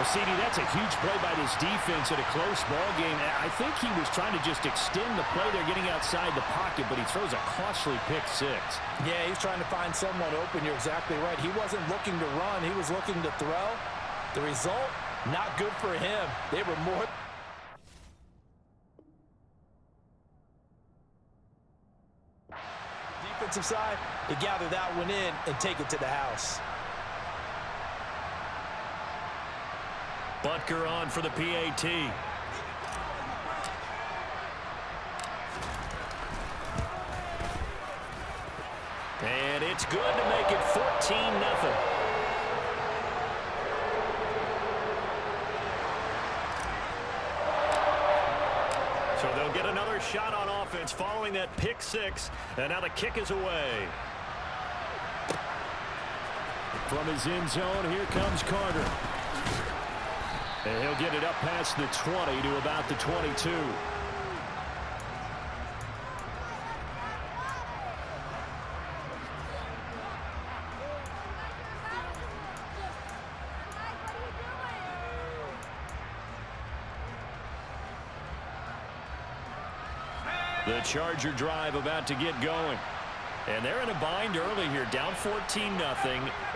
Well, CD, that's a huge play by this defense in a close ball game. I think he was trying to just extend the play. They're getting outside the pocket, but he throws a costly pick six. Yeah, he's trying to find someone open. You're exactly right. He wasn't looking to run. He was looking to throw. The result, not good for him. They were more... Defensive side, to gather that one in and take it to the house. Butker on for the PAT. And it's good to make it 14-0. So they'll get another shot on offense following that pick six. And now the kick is away. From his end zone, here comes Carter. And he'll get it up past the 20 to about the 22. The Charger drive about to get going. And they're in a bind early here, down 14-0.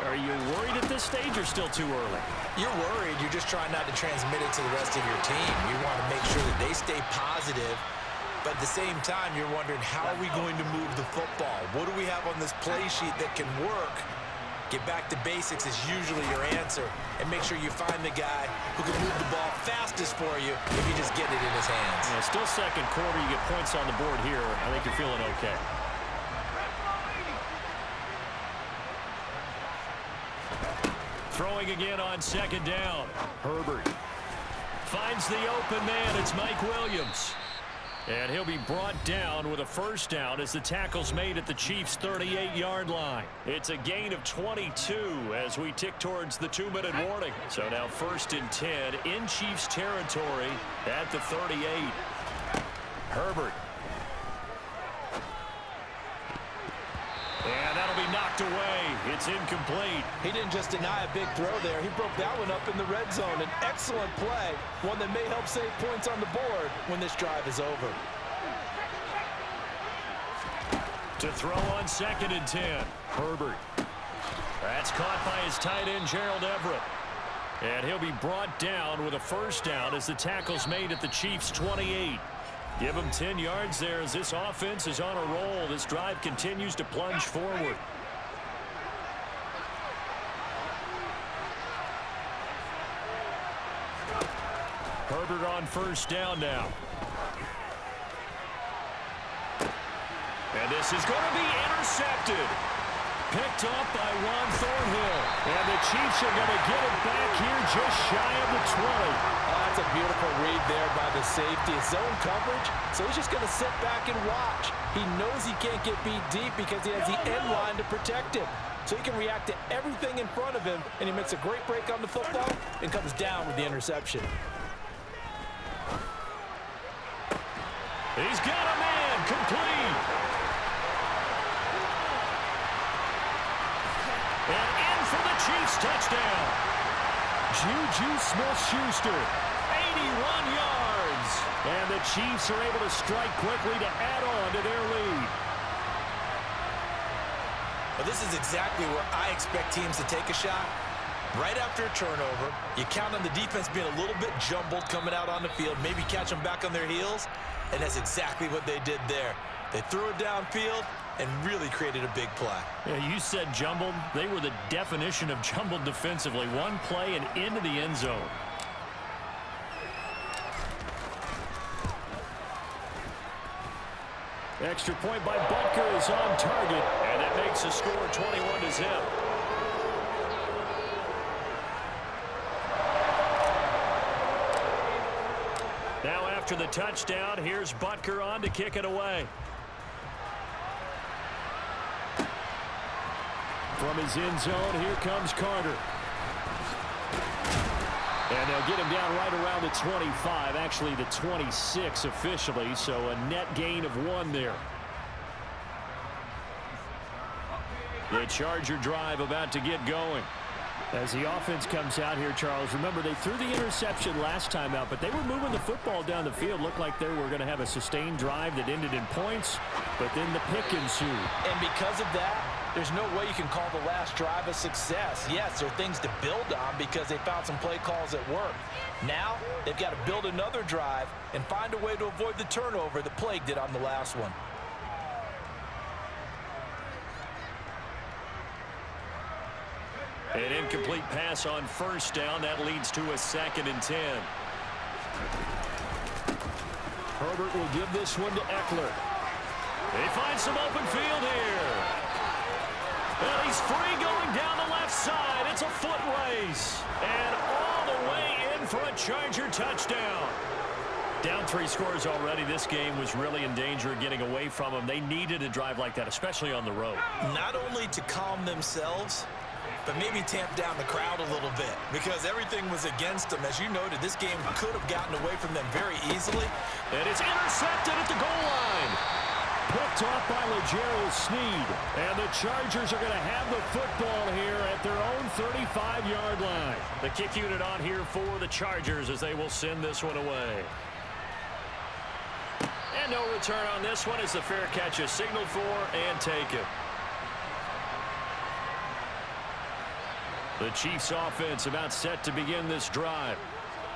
Are you worried at this stage or still too early? You're worried. You're just trying not to transmit it to the rest of your team. You want to make sure that they stay positive. But at the same time, you're wondering, how are we going to move the football? What do we have on this play sheet that can work? Get back to basics is usually your answer. And make sure you find the guy who can move the ball fastest for you if you just get it in his hands. Yeah, still second quarter. You get points on the board here. I think you're feeling okay. Throwing again on second down. Herbert finds the open man. It's Mike Williams. And he'll be brought down with a first down as the tackle's made at the Chiefs' 38-yard line. It's a gain of 22 as we tick towards the 2-minute warning. So now 1st and 10 in Chiefs territory at the 38. Herbert. And that'll be knocked away. It's incomplete. He didn't just deny a big throw there. He broke that one up in the red zone. An excellent play, one that may help save points on the board when this drive is over. To throw on 2nd and 10. Herbert. That's caught by his tight end, Gerald Everett. And he'll be brought down with a first down as the tackle's made at the Chiefs' 28. Give him 10 yards there as this offense is on a roll. This drive continues to plunge forward. Herbert on first down now. And this is going to be intercepted. Picked off by Juan Thornhill. And the Chiefs are going to get it back here just shy of the 20. Oh, that's a beautiful read there by the safety. It's zone coverage, so he's just going to sit back and watch. He knows he can't get beat deep because he has the end line to protect him. So he can react to everything in front of him, and he makes a great break on the football and comes down with the interception. He's got a man complete. And in for the Chiefs touchdown. Juju Smith-Schuster, 81 yards. And the Chiefs are able to strike quickly to add on to their lead. Well, this is exactly where I expect teams to take a shot. Right after a turnover, you count on the defense being a little bit jumbled coming out on the field, maybe catch them back on their heels, and that's exactly what they did there. They threw it downfield and really created a big play. Yeah, you said jumbled. They were the definition of jumbled defensively. One play and into the end zone. Extra point by Butker is on target, and it makes the score 21-0. Now after the touchdown, here's Butker on to kick it away. From his end zone, here comes Carter. And they'll get him down right around the 25, actually the 26 officially, so a net gain of 1 there. The Charger drive about to get going. As the offense comes out here, Charles, remember they threw the interception last time out, but they were moving the football down the field. Looked like they were going to have a sustained drive that ended in points, but then the pick ensued. And because of that, there's no way you can call the last drive a success. Yes, there are things to build on because they found some play calls that work. Now, they've got to build another drive and find a way to avoid the turnover that plagued it on the last one. An incomplete pass on first down. That leads to a 2nd and 10. Herbert will give this one to Eckler. They find some open field here. Well, he's free going down the left side. It's a foot race. And all the way in for a Charger touchdown. Down 3 scores already. This game was really in danger of getting away from them. They needed a drive like that, especially on the road. Not only to calm themselves, but maybe tamp down the crowd a little bit because everything was against them. As you noted, this game could have gotten away from them very easily. And it's intercepted at the goal line. Picked off by L'Jarius Sneed. And the Chargers are going to have the football here at their own 35-yard line. The kick unit on here for the Chargers as they will send this one away. And no return on this one as the fair catch is signaled for and taken. The Chiefs offense about set to begin this drive.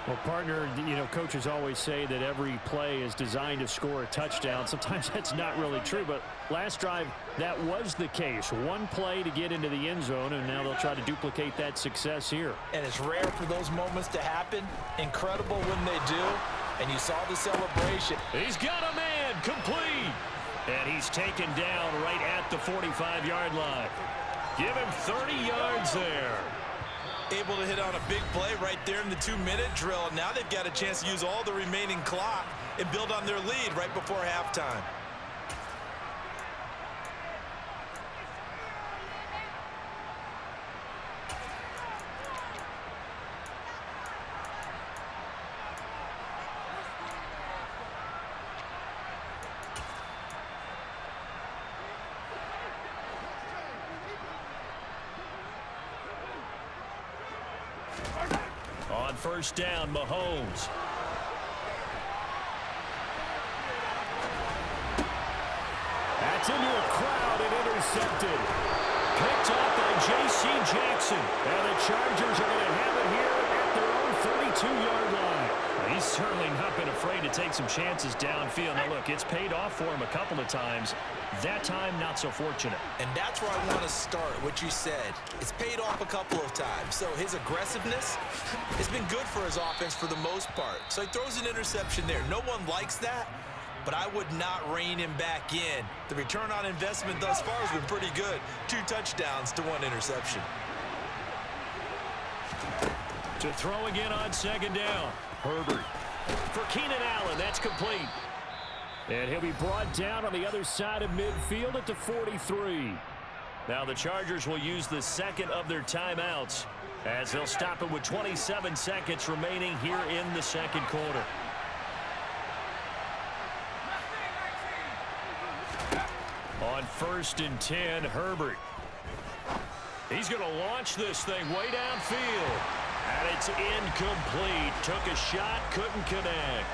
Well, partner, you know, coaches always say that every play is designed to score a touchdown. Sometimes that's not really true, but last drive, that was the case. One play to get into the end zone, and now they'll try to duplicate that success here. And it's rare for those moments to happen. Incredible when they do, and you saw the celebration. He's got a man, complete. And he's taken down right at the 45-yard line. Give him 30 yards there. Able to hit on a big play right there in the 2-minute drill. Now they've got a chance to use all the remaining clock and build on their lead right before halftime. On first down, Mahomes. That's into a crowd and intercepted. Picked up by J.C. Jackson. And the Chargers are going to have it here at their own 32-yard line. He's certainly not been afraid to take some chances downfield. Now, look, it's paid off for him a couple of times. That time, not so fortunate. And that's where I want to start, what you said. It's paid off a couple of times. So his aggressiveness has been good for his offense for the most part. So he throws an interception there. No one likes that, but I would not rein him back in. The return on investment thus far has been pretty good. 2 touchdowns to 1 interception. To throw again on second down. Herbert. For Keenan Allen, that's complete. And he'll be brought down on the other side of midfield at the 43. Now the Chargers will use the second of their timeouts as they'll stop it with 27 seconds remaining here in the second quarter. On 1st and 10, Herbert. He's going to launch this thing way downfield. And it's incomplete. Took a shot, couldn't connect.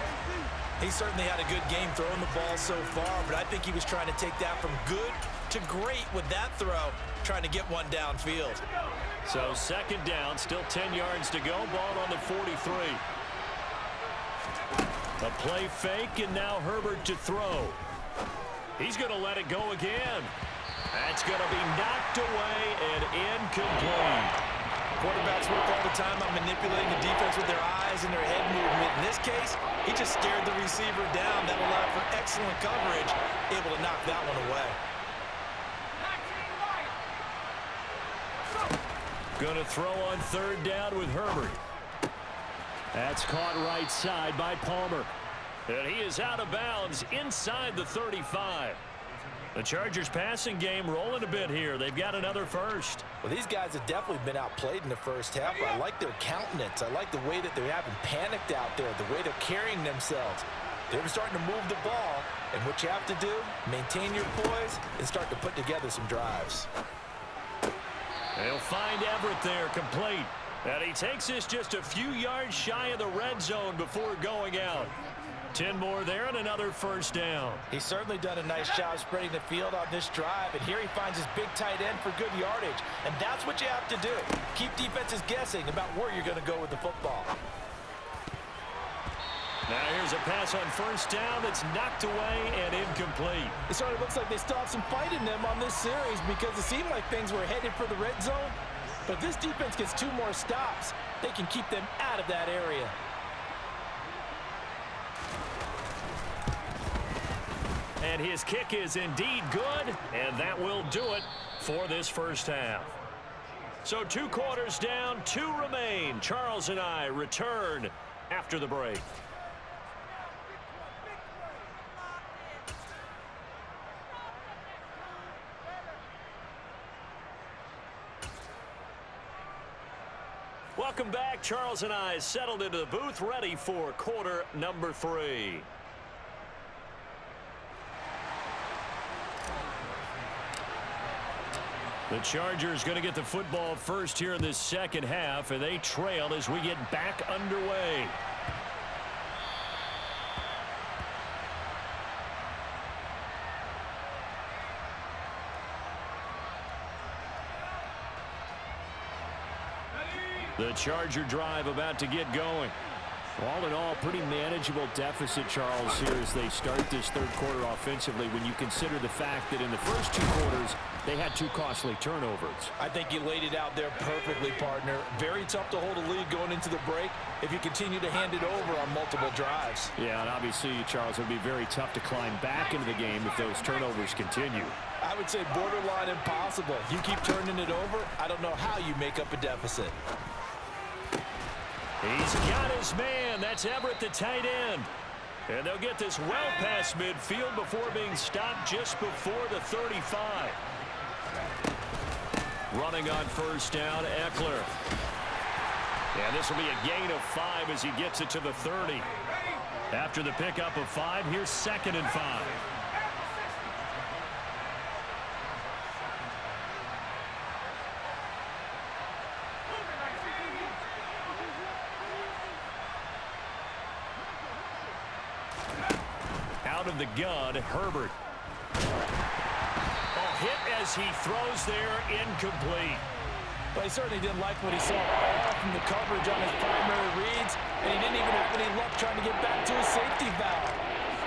He certainly had a good game throwing the ball so far, but I think he was trying to take that from good to great with that throw, trying to get one downfield. So second down, still 10 yards to go. Ball on the 43. A play fake, and now Herbert to throw. He's going to let it go again. That's going to be knocked away and incomplete. Quarterbacks work all the time on manipulating the defense with their eyes and their head movement. In this case, he just scared the receiver down. That allowed for excellent coverage, able to knock that one away. Going to throw on third down with Herbert. That's caught right side by Palmer. And he is out of bounds inside the 35. The Chargers passing game rolling a bit here. They've got another first. Well, these guys have definitely been outplayed in the first half. I like their countenance. I like the way that they haven't panicked out there, the way they're carrying themselves. They're starting to move the ball. And what you have to do, maintain your poise and start to put together some drives. They'll find Everett there, complete. And he takes this just a few yards shy of the red zone before going out. 10 more there and another first down. He's certainly done a nice job spreading the field on this drive, and here he finds his big tight end for good yardage. And that's what you have to do. Keep defenses guessing about where you're going to go with the football. Now here's a pass on first down that's knocked away and incomplete. It sort of looks like they still have some fight in them on this series because it seemed like things were headed for the red zone. But if this defense gets 2 more stops, they can keep them out of that area. And his kick is indeed good, and that will do it for this first half. So 2 quarters down, 2 remain. Charles and I return after the break. Welcome back. Charles and I settled into the booth, ready for quarter number 3. The Chargers going to get the football first here in this second half, and they trail as we get back underway. The Charger drive about to get going. All in all, pretty manageable deficit, Charles, here as they start this third quarter offensively when you consider the fact that in the first 2 quarters, they had 2 costly turnovers. I think you laid it out there perfectly, partner. Very tough to hold a lead going into the break if you continue to hand it over on multiple drives. Yeah, and obviously, Charles, it would be very tough to climb back into the game if those turnovers continue. I would say borderline impossible. You keep turning it over, I don't know how you make up a deficit. He's got his man. That's Everett, the tight end. And they'll get this well past midfield before being stopped just before the 35. Running on first down, Eckler. And this will be a gain of 5 as he gets it to the 30. After the pickup of 5, here's 2nd and 5. Out of the gun, Herbert. Hit as he throws there, incomplete. But he certainly didn't like what he saw all from the coverage on his primary reads, and he didn't even have any luck trying to get back to his safety valve.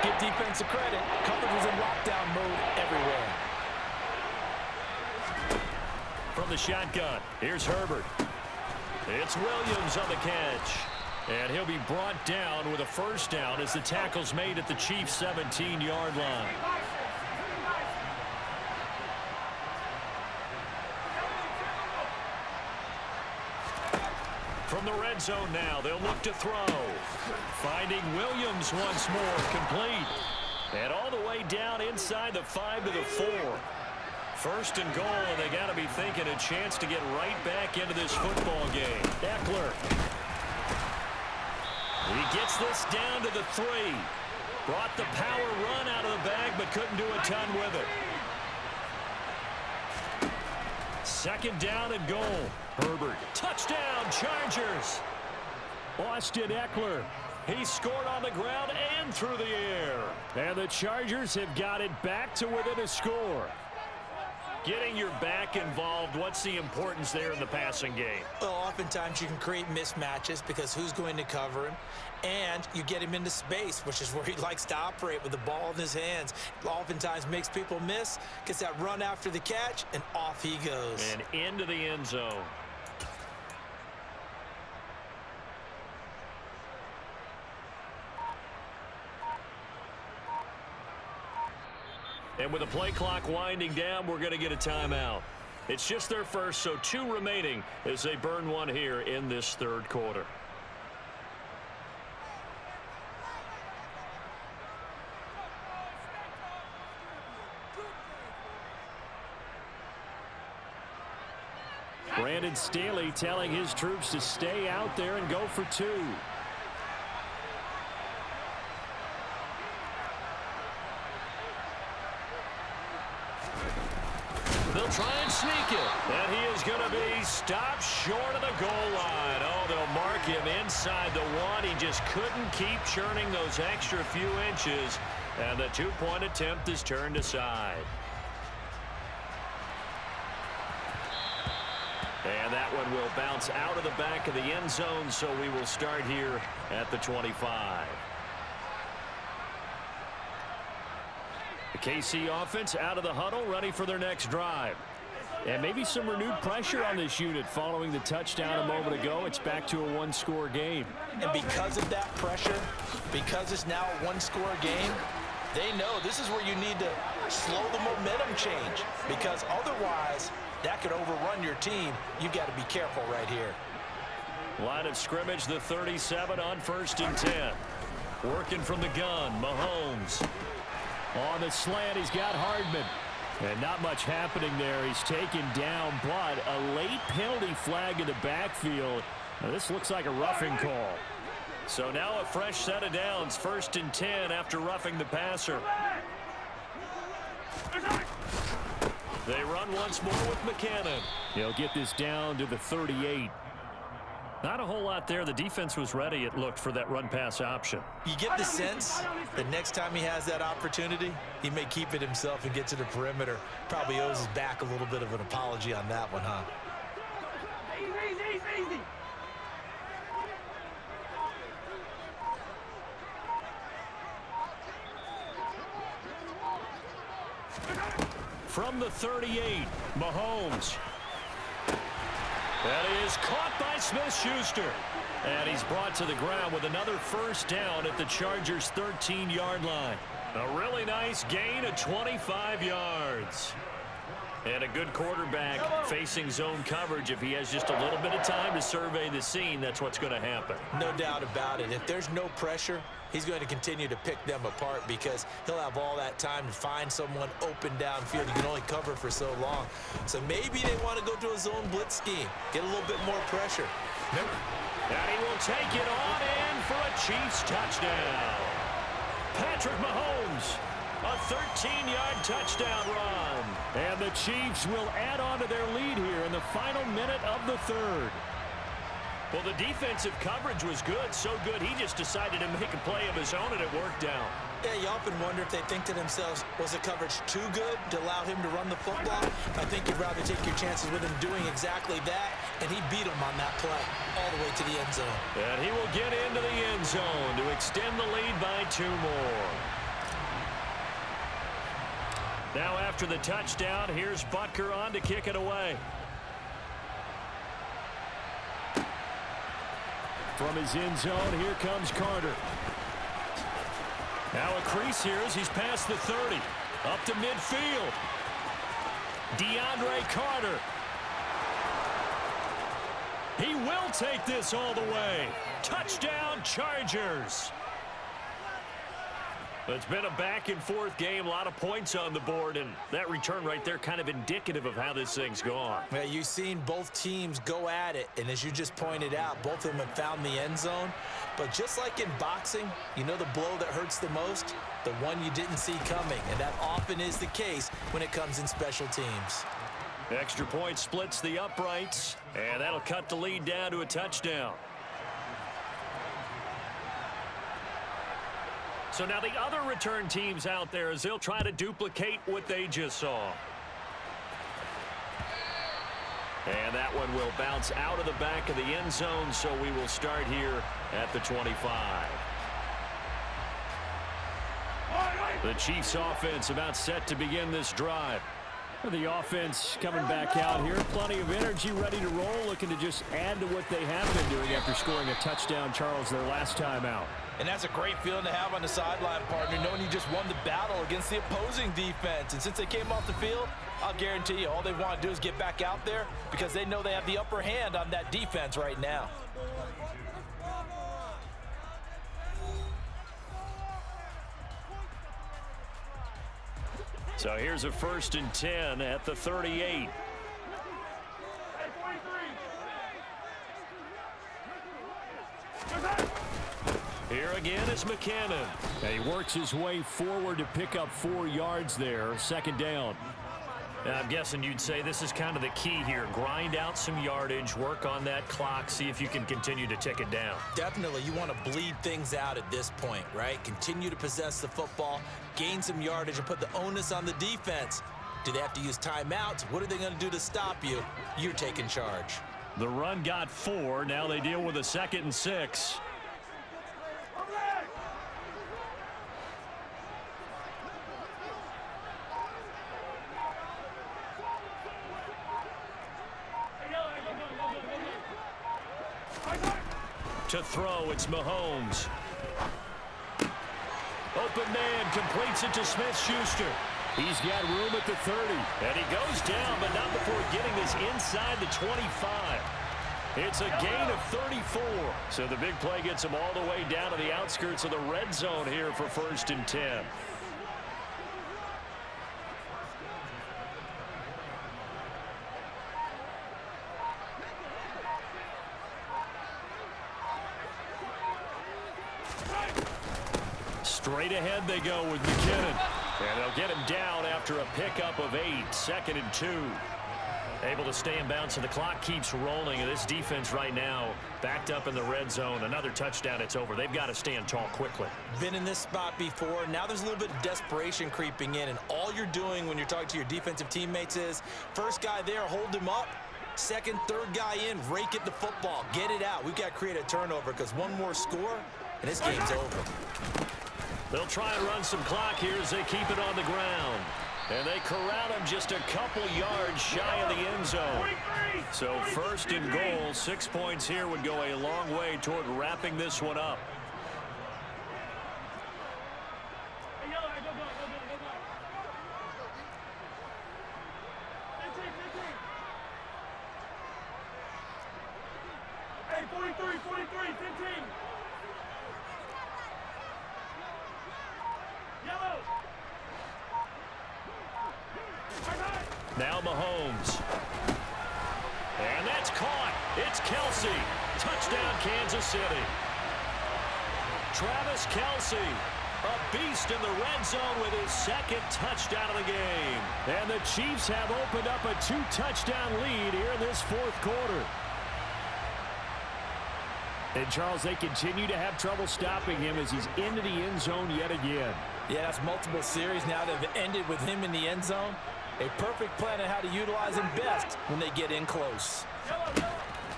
Give defense a credit. Coverage was in lockdown mode everywhere. From the shotgun, here's Herbert. It's Williams on the catch. And he'll be brought down with a first down as the tackle's made at the Chiefs' 17-yard line. From the red zone now, they'll look to throw. Finding Williams once more, complete. And all the way down inside the 5 to the 4. First and goal, and they got to be thinking a chance to get right back into this football game. Eckler. He gets this down to the 3. Brought the power run out of the bag, but couldn't do a ton with it. Second down and goal. Herbert. Touchdown, Chargers. Austin Eckler. He scored on the ground and through the air. And the Chargers have got it back to within a score. Getting your back involved, what's the importance there in the passing game? Well, oftentimes you can create mismatches because who's going to cover him? And you get him into space, which is where he likes to operate with the ball in his hands. Oftentimes makes people miss, gets that run after the catch, and off he goes. And into the end zone. And with the play clock winding down, we're going to get a timeout. It's just their first, so 2 remaining as they burn one here in this third quarter. Brandon Staley telling his troops to stay out there and go for 2. They'll try and sneak it. And he is going to be stopped short of the goal line. Oh, they'll mark him inside the one. He just couldn't keep churning those extra few inches, and the two-point attempt is turned aside. And that one will bounce out of the back of the end zone, so we will start here at the 25. The KC offense out of the huddle, ready for their next drive. And maybe some renewed pressure on this unit following the touchdown a moment ago. It's back to a one-score game. And because of that pressure, because it's now a one-score game, they know this is where you need to slow the momentum change, because otherwise that could overrun your team. You've got to be careful right here. Line of scrimmage, the 37 on 1st and 10. Working from the gun, Mahomes. On the slant, he's got Hardman. And not much happening there. He's taken down, but a late penalty flag in the backfield. Now, this looks like a roughing call. So now a fresh set of downs, 1st and 10 after roughing the passer. They run once more with McKinnon. He'll get this down to the 38. Not a whole lot there. The defense was ready, it looked, for that run-pass option. You get the sense that next time he has that opportunity, he may keep it himself and get to the perimeter. Probably owes his back a little bit of an apology on that one, huh? Easy. From the 38, Mahomes. That is caught by Smith-Schuster. And he's brought to the ground with another first down at the Chargers' 13-yard line. A really nice gain of 25 yards. And a good quarterback facing zone coverage. If he has just a little bit of time to survey the scene, that's what's going to happen. No doubt about it. If there's no pressure, he's going to continue to pick them apart, because he'll have all that time to find someone open downfield. You can only cover for so long. So maybe they want to go to a zone blitz scheme, get a little bit more pressure. Nope. And he will take it on in for a Chiefs touchdown. Patrick Mahomes, a 13-yard touchdown run. And the Chiefs will add on to their lead here in the final minute of the third. Well, the defensive coverage was good, so good he just decided to make a play of his own, and it worked out. Yeah, you often wonder if they think to themselves, was the coverage too good to allow him to run the football? I think you'd rather take your chances with him doing exactly that, and he beat him on that play all the way to the end zone. And he will get into the end zone to extend the lead by 2 more. Now after the touchdown, here's Butker on to kick it away. From his end zone, here comes Carter. Now a crease here as he's past the 30. Up to midfield. DeAndre Carter. He will take this all the way. Touchdown, Chargers. It's been a back-and-forth game, a lot of points on the board, and that return right there kind of indicative of how this thing's gone. Yeah, you've seen both teams go at it, and as you just pointed out, both of them have found the end zone. But just like in boxing, you know the blow that hurts the most? The one you didn't see coming, and that often is the case when it comes in special teams. Extra point splits the uprights, and that'll cut the lead down to a touchdown. So now the other return teams out there, as they'll try to duplicate what they just saw. And that one will bounce out of the back of the end zone, so we will start here at the 25. The Chiefs offense about set to begin this drive. The offense coming back out here. Plenty of energy, ready to roll, looking to just add to what they have been doing after scoring a touchdown, Charles, their last time out. And that's a great feeling to have on the sideline, partner, knowing you just won the battle against the opposing defense. And since they came off the field, I'll guarantee you all they want to do is get back out there, because they know they have the upper hand on that defense right now. So here's a 1st and 10 at the 38. Here again is McKinnon. And he works his way forward to pick up 4 yards there. 2nd down. I'm guessing you'd say this is kind of the key here. Grind out some yardage, work on that clock, see if you can continue to tick it down. Definitely, you want to bleed things out at this point, right? Continue to possess the football, gain some yardage, and put the onus on the defense. Do they have to use timeouts? What are they going to do to stop you? You're taking charge. The run got 4. Now they deal with a 2nd and 6. To throw, it's Mahomes. Open man completes it to Smith-Schuster. He's got room at the 30. And he goes down, but not before getting this inside the 25. It's a gain of 34. So the big play gets him all the way down to the outskirts of the red zone here for 1st and 10. Straight ahead they go with McKinnon. And they'll get him down after a pickup of 8. 2nd and 2. Able to stay in bounds, and the clock keeps rolling. And this defense right now backed up in the red zone. Another touchdown, it's over. They've got to stand tall quickly. Been in this spot before. Now there's a little bit of desperation creeping in. And all you're doing when you're talking to your defensive teammates is, first guy there, hold him up. Second, third guy in, rake at the football. Get it out. We've got to create a turnover because one more score, and this game's over. They'll try and run some clock here as they keep it on the ground. And they corral him just a couple yards shy of the end zone. So 1st and goal, 6 points here would go a long way toward wrapping this one up. Hey, 43, 15. Now Mahomes. And that's caught. It's Kelsey. Touchdown, Kansas City. Travis Kelsey, a beast in the red zone with his 2nd touchdown of the game. And the Chiefs have opened up a 2-touchdown lead here in this 4th quarter. And, Charles, they continue to have trouble stopping him as he's into the end zone yet again. Yeah, that's multiple series now that have ended with him in the end zone. A perfect plan on how to utilize him best when they get in close.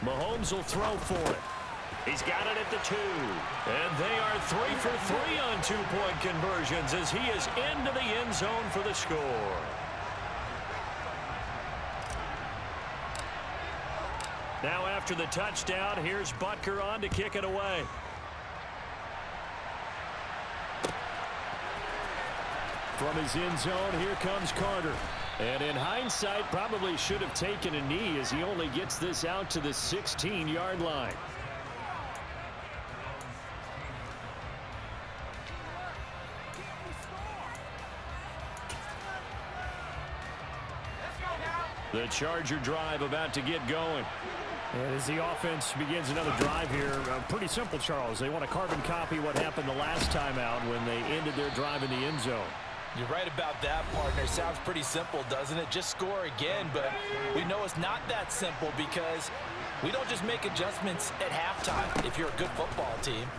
Mahomes will throw for it. He's got it at the 2. And they are 3 for 3 on 2-point conversions as he is into the end zone for the score. Now after the touchdown, here's Butker on to kick it away. From his end zone, here comes Carter. And in hindsight, probably should have taken a knee as he only gets this out to the 16-yard line. The Charger drive about to get going. And as the offense begins another drive here, pretty simple, Charles. They want to carbon copy what happened the last time out when they ended their drive in the end zone. You're right about that, partner. Sounds pretty simple, doesn't it? Just score again, but we know it's not that simple because we don't just make adjustments at halftime if you're a good football team.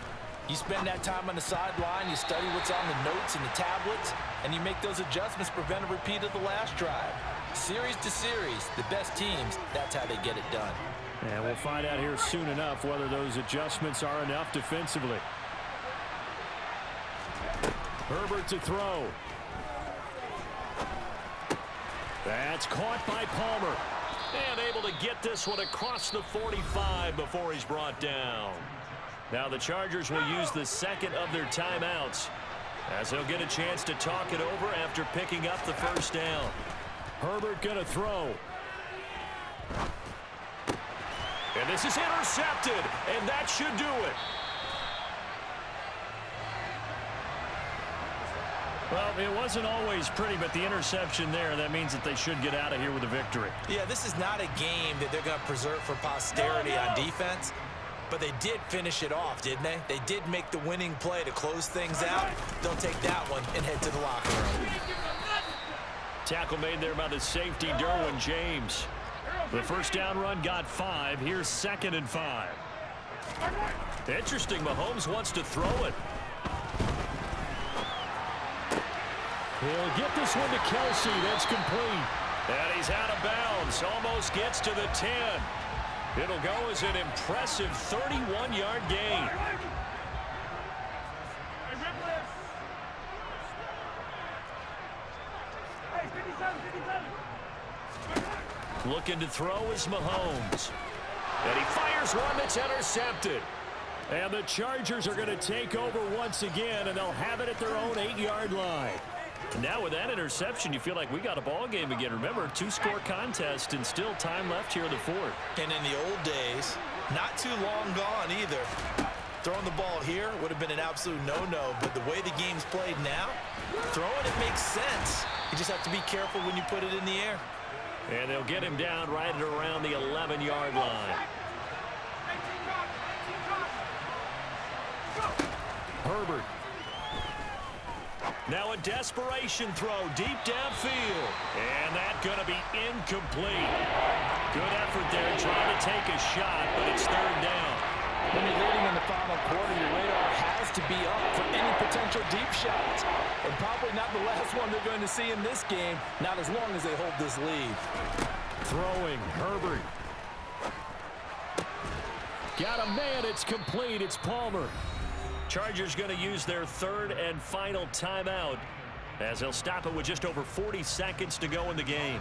You spend that time on the sideline, you study what's on the notes and the tablets, and you make those adjustments to prevent a repeat of the last drive. Series to series, the best teams, that's how they get it done. And we'll find out here soon enough whether those adjustments are enough defensively. Herbert to throw. That's caught by Palmer. And able to get this one across the 45 before he's brought down. Now the Chargers will use the 2nd of their timeouts as they'll get a chance to talk it over after picking up the 1st down. Herbert going to throw. And this is intercepted, and that should do it. Well, it wasn't always pretty, but the interception there, that means that they should get out of here with a victory. Yeah, this is not a game that they're going to preserve for posterity on defense, but they did finish it off, didn't they? They did make the winning play to close things out. They'll take that one and head to the locker room. Tackle made there by the safety, Derwin James. The first down run got 5. Here's 2nd and 5. Interesting, Mahomes wants to throw it. He'll get this one to Kelsey. That's complete. And he's out of bounds. Almost gets to the 10. It'll go as an impressive 31-yard gain. Looking to throw is Mahomes. And he fires one that's intercepted. And the Chargers are going to take over once again, and they'll have it at their own 8-yard line. Now with that interception, you feel like we got a ball game again. Remember, 2-score contest and still time left here in the 4th. And in the old days, not too long gone either. Throwing the ball here would have been an absolute no-no, but the way the game's played now, throwing it makes sense. You just have to be careful when you put it in the air. And they'll get him down right at around the 11-yard line. Herbert. Now a desperation throw deep downfield. And that's going to be incomplete. Good effort there trying to take a shot, but it's 3rd down. When you're leading in the final quarter, your radar has to be up for any potential deep shots. And probably not the last one they're going to see in this game, not as long as they hold this lead. Throwing, Herbert. Got a man, it's complete, it's Palmer. Chargers going to use their 3rd and final timeout as they'll stop it with just over 40 seconds to go in the game.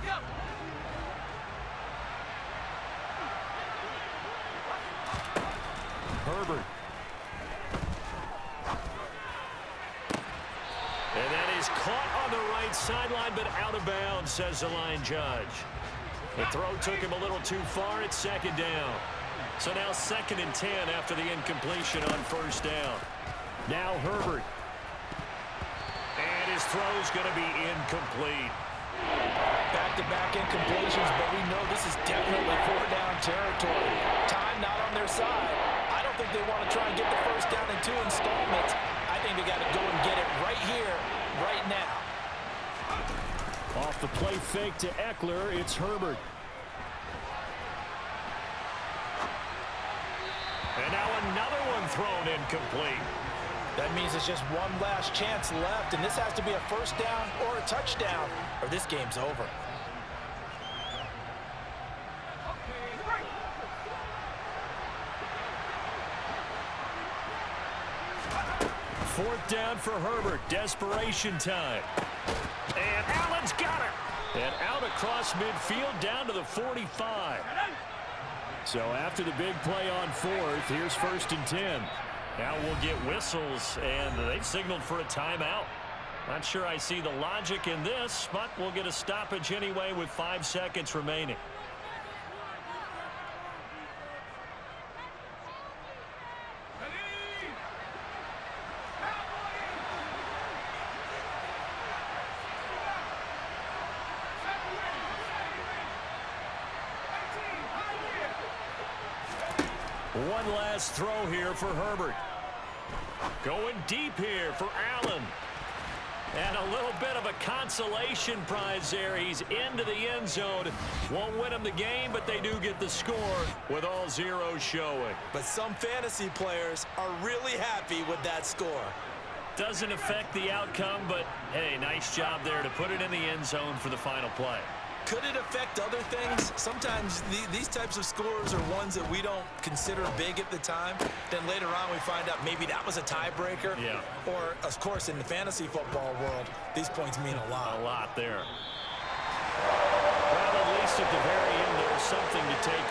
Herbert. And that is caught on the right sideline, but out of bounds, says the line judge. The throw took him a little too far. It's 2nd down. So now 2nd and 10 after the incompletion on 1st down. Now Herbert. And his throw's going to be incomplete. Back-to-back incompletions, but we know this is definitely 4th-down territory. Time not on their side. I don't think they want to try and get the 1st down in 2 installments. I think they got to go and get it right here, right now. Off the play fake to Eckler, it's Herbert. And now another one thrown incomplete. That means it's just one last chance left, and this has to be a 1st down or a touchdown, or this game's over. Fourth down for Herbert. Desperation time. And Allen's got it. And out across midfield down to the 45. So after the big play on 4th, here's 1st and 10. Now we'll get whistles, and they've signaled for a timeout. Not sure I see the logic in this, but we'll get a stoppage anyway with 5 seconds remaining. One last throw here for Herbert. Going deep here for Allen. And a little bit of a consolation prize there. He's into the end zone. Won't win him the game, but they do get the score with all zeros showing. But some fantasy players are really happy with that score. Doesn't affect the outcome, but hey, nice job there to put it in the end zone for the final play. Could it affect other things? Sometimes these types of scores are ones that we don't consider big at the time. Then later on we find out maybe that was a tiebreaker. Yeah. Or, of course, in the fantasy football world, these points mean a lot. A lot there. Well, at least at the very end, there's something to take away.